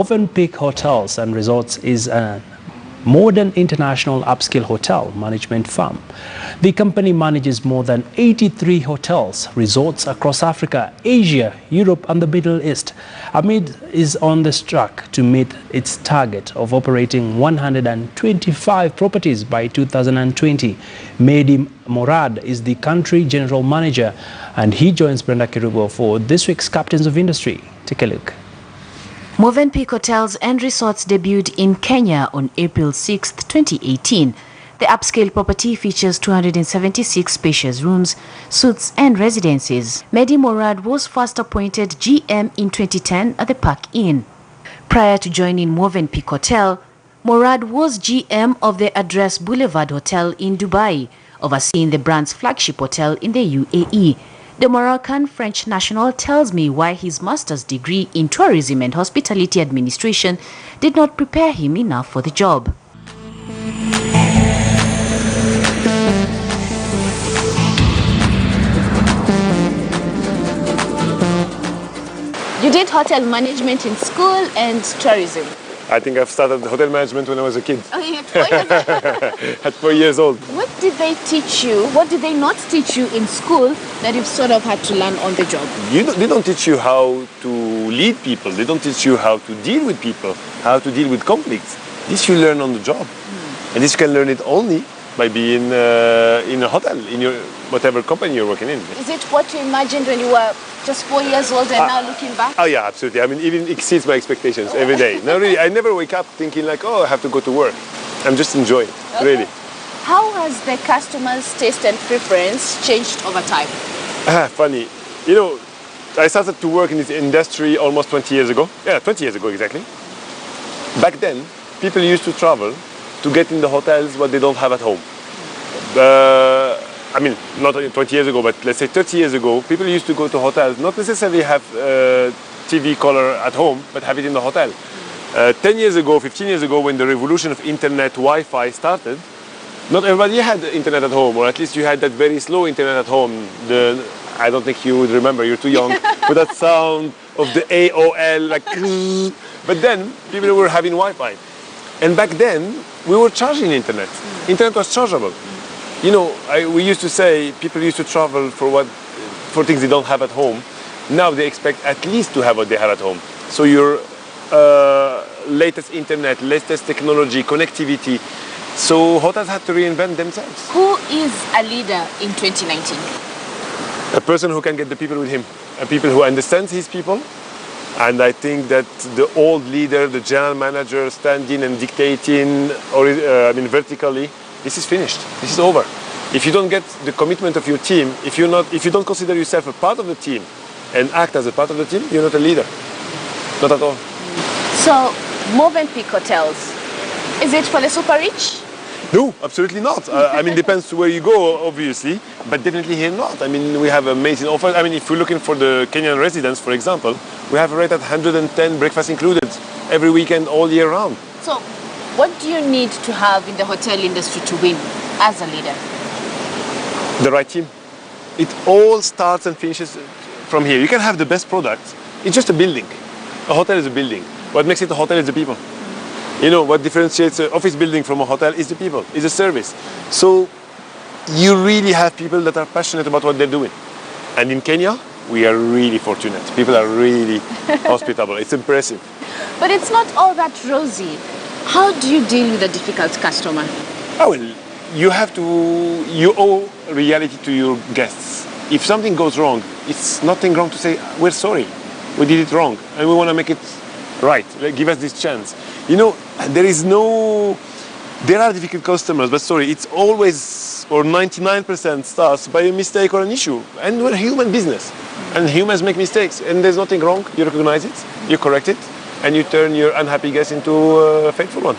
Movenpick Hotels and Resorts is a modern international upscale hotel management firm. The company manages more than 83 hotels, resorts across Africa, Asia, Europe and the Middle East. Amid is on the track to meet its target of operating 125 properties by 2020. Mehdi Morad is the country general manager and he joins Brenda Kerubo for this week's Captains of Industry. Take a look. Movenpick Hotels and Resorts debuted in Kenya on April 6, 2018. The upscale property features 276 spacious rooms, suites and residences. Mehdi Morad was first appointed GM in 2010 at the Park Inn. Prior to joining Movenpick Hotel, Morad was GM of the Address Boulevard Hotel in Dubai, overseeing the brand's flagship hotel in the UAE. The Moroccan-French national tells me why his master's degree in tourism and hospitality administration did not prepare him enough for the job. You did hotel management in school and tourism. I think I've started hotel management when I was a kid. Oh, you had 4 years At 4 years old. What did they teach you? What did they not teach you in school that you've sort of had to learn on the job? They don't teach you how to lead people. They don't teach you how to deal with people, how to deal with conflicts. This you learn on the job. And this you can learn it only by being in a hotel, in your whatever company you're working in. Is it what you imagined when you were just 4 years old and now looking back? Oh yeah, absolutely. I mean, even exceeds my expectations every day. No, really, I never wake up thinking like, oh, I have to go to work. I'm just enjoying, really. How has the customer's taste and preference changed over time? Funny. You know, I started to work in this industry almost 20 years ago. Yeah, 20 years ago exactly. Back then, people used to travel to get in the hotels what they don't have at home. I mean, not 20 years ago, but let's say 30 years ago, people used to go to hotels, not necessarily have TV color at home, but have it in the hotel. 10 years ago, 15 years ago, when the revolution of internet, Wi-Fi started, not everybody had internet at home, or at least you had that very slow internet at home. I don't think you would remember, you're too young, but that sound of the AOL, like, but then people were having Wi-Fi. And back then, we were charging internet. Internet was chargeable. You know, we used to say people used to travel for things they don't have at home. Now they expect at least to have what they have at home. So your latest internet, latest technology, connectivity. So hotels had to reinvent themselves. Who is a leader in 2019? A person who can get the people with him. A people who understands his people. And I think that the old leader, the general manager, standing and dictating, or vertically, this is finished. This is over. If you don't get the commitment of your team, if you don't consider yourself a part of the team and act as a part of the team, you're not a leader. Not at all. So, Movenpick Hotels, is it for the super rich? No, absolutely not. I mean, depends where you go, obviously, but definitely here not. I mean, we have amazing offers. I mean, if we're looking for the Kenyan residents, for example, we have a rate at 110 breakfast included every weekend, all year round. So, what do you need to have in the hotel industry to win as a leader? The right team. It all starts and finishes from here. You can have the best product. It's just a building. A hotel is a building. What makes it a hotel is the people. You know, what differentiates an office building from a hotel is the people, is the service. So you really have people that are passionate about what they're doing. And in Kenya, we are really fortunate. People are really hospitable. It's impressive. But it's not all that rosy. How do you deal with a difficult customer? Oh, well, you owe reality to your guests. If something goes wrong, it's nothing wrong to say, we're sorry, we did it wrong, and we want to make it right. Give us this chance. You know, there are difficult customers, but sorry, it's always, or 99% starts by a mistake or an issue. And we're a human business, and humans make mistakes, and there's nothing wrong. You recognize it, you correct it, and you turn your unhappy guest into a faithful one.